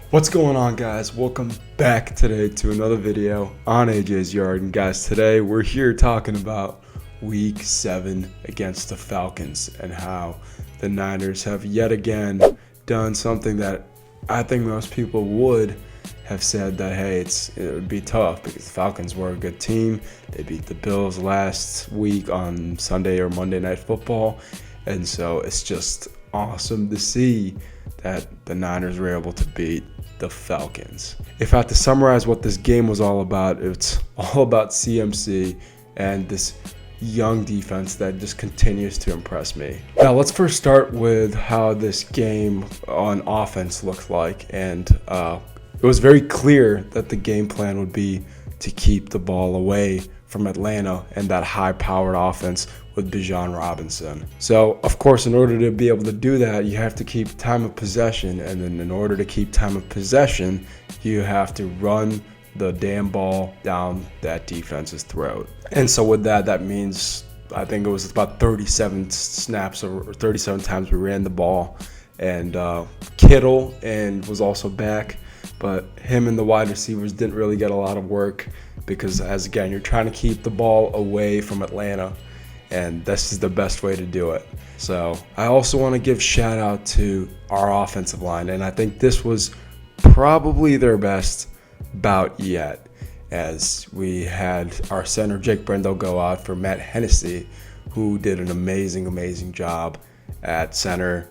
What's going on, guys? Welcome back today to another video on AJ's Yard. And guys, today we're here talking about week 7 against the Falcons and how the Niners have yet again done something that I think most people would have said that, hey, it would be tough because the Falcons were a good team. They beat the Bills last week on Sunday or Monday Night Football. And so it's just awesome to see that the Niners were able to beat the Falcons. If I had to summarize what this game was all about, it's all about CMC and this young defense that just continues to impress me. Now let's first start with how this game on offense looked like, and it was very clear that the game plan would be to keep the ball away from Atlanta and that high-powered offense with Bijan Robinson. So, of course, in order to be able to do that, you have to keep time of possession, and then in order to keep time of possession, you have to run the damn ball down that defense's throat. And so with that means I think it was about 37 snaps or 37 times we ran the ball, and Kittle was also back. But him and the wide receivers didn't really get a lot of work because, as again, you're trying to keep the ball away from Atlanta, and this is the best way to do it. So I also want to give shout out to our offensive line, and I think this was probably their best bout yet, as we had our center Jake Brendel go out for Matt Hennessy, who did an amazing job at center.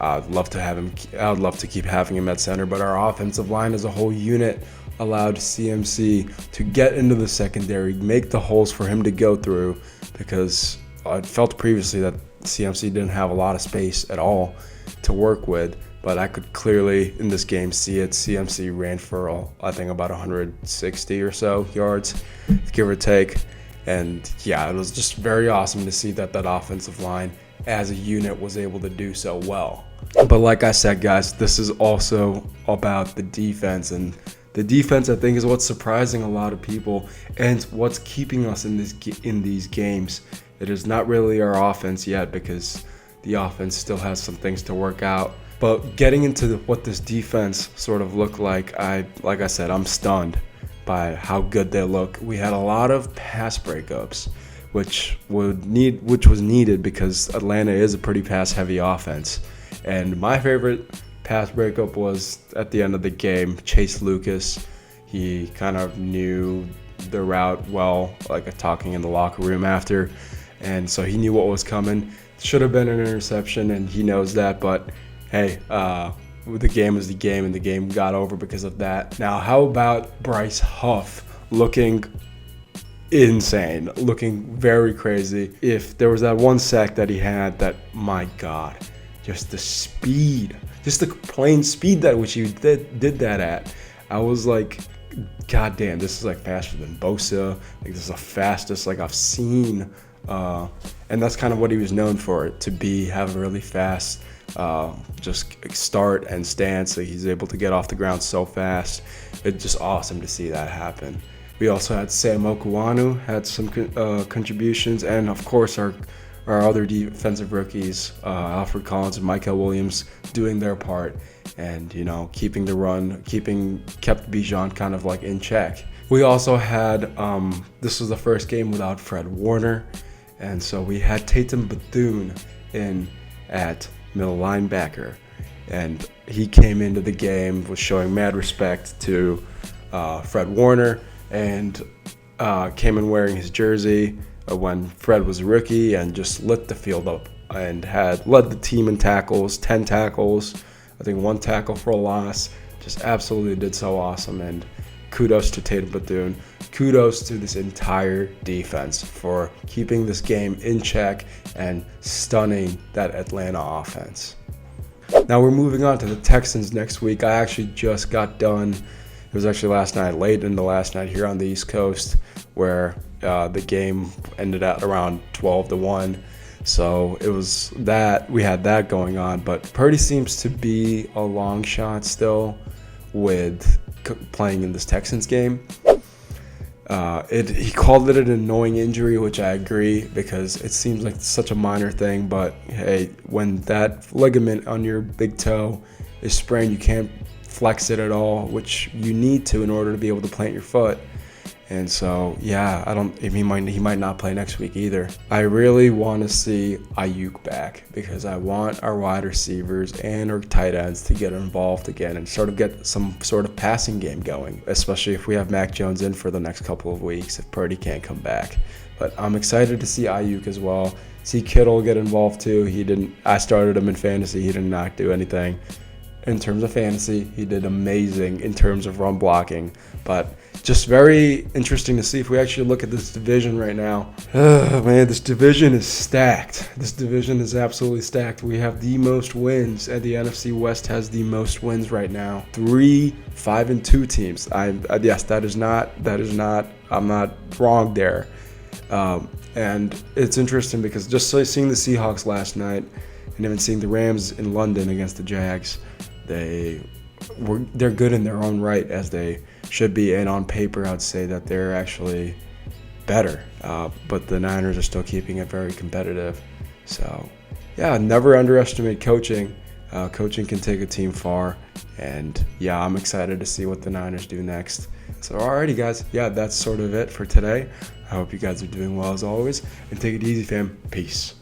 I'd love to keep having him at center, but our offensive line as a whole unit allowed CMC to get into the secondary, make the holes for him to go through, because I felt previously that CMC didn't have a lot of space at all to work with, but I could clearly in this game see it. CMC ran for, I think, about 160 or so yards, give or take. And yeah, it was just very awesome to see that offensive line as a unit was able to do so well. But like I said, guys, this is also about the defense, and the defense, I think, is what's surprising a lot of people and what's keeping us in these games. It is not really our offense yet, because the offense still has some things to work out. But getting into what this defense sort of looked like I said, I'm stunned by how good they look. We had a lot of pass breakups, which was needed because Atlanta is a pretty pass-heavy offense. And my favorite pass breakup was at the end of the game. Chase Lucas, he kind of knew the route well, like talking in the locker room after, and so he knew what was coming. Should have been an interception, and he knows that, but hey, the game is the game, and the game got over because of that. Now, how about Bryce Huff looking insane, looking very crazy? If there was that one sack that he had, that, my God, just the speed, just the plain speed that which he did that at, I was like, God damn, this is like faster than Bosa. Like, this is the fastest like I've seen, and that's kind of what he was known for, to have a really fast just start and stance. So he's able to get off the ground so fast. It's just awesome to see that happen. We also had Sam Okuanu had some contributions, and of course our other defensive rookies, Alfred Collins and Michael Williams, doing their part, and keeping the run, kept Bijan kind of like in check. We also had this was the first game without Fred Warner, and so we had Tatum Bethune in at middle linebacker, and he came into the game, was showing mad respect to Fred Warner, and came in wearing his jersey when Fred was a rookie, and just lit the field up, and had led the team in tackles, 10 tackles, I think 1 tackle for a loss. Just absolutely did so awesome, and kudos to Tatum Bethune. Kudos to this entire defense for keeping this game in check and stunning that Atlanta offense. Now we're moving on to the Texans next week. I actually just got done. It was actually last night, late in the last night here on the East Coast, where the game ended at around 12-1. So it was that we had that going on, but Purdy seems to be a long shot still with playing in this Texans game. He called it an annoying injury, which I agree, because it seems like such a minor thing, but hey, when that ligament on your big toe is sprained, you can't flex it at all, which you need to in order to be able to plant your foot. And so, yeah, he might not play next week either. I really want to see Ayuk back because I want our wide receivers and our tight ends to get involved again and sort of get some sort of passing game going, especially if we have Mac Jones in for the next couple of weeks if Purdy can't come back. But I'm excited to see Ayuk as well. See Kittle get involved too. I started him in fantasy. He did not do anything. In terms of fantasy, he did amazing in terms of run blocking, but just very interesting to see if we actually look at this division right now. Oh man, this division is stacked. This division is absolutely stacked. We have the most wins, and the NFC West has the most wins right now. 3 5-2 teams. Yes, that is not. I'm not wrong there. And it's interesting because just seeing the Seahawks last night, and even seeing the Rams in London against the Jags, they're good in their own right, as they should be, and on paper I'd say that they're actually better, but the Niners are still keeping it very competitive. So yeah, never underestimate coaching. Coaching can take a team far, and yeah, I'm excited to see what the Niners do next. So alrighty guys, yeah, that's sort of it for today. I hope you guys are doing well as always, and take it easy fam. Peace.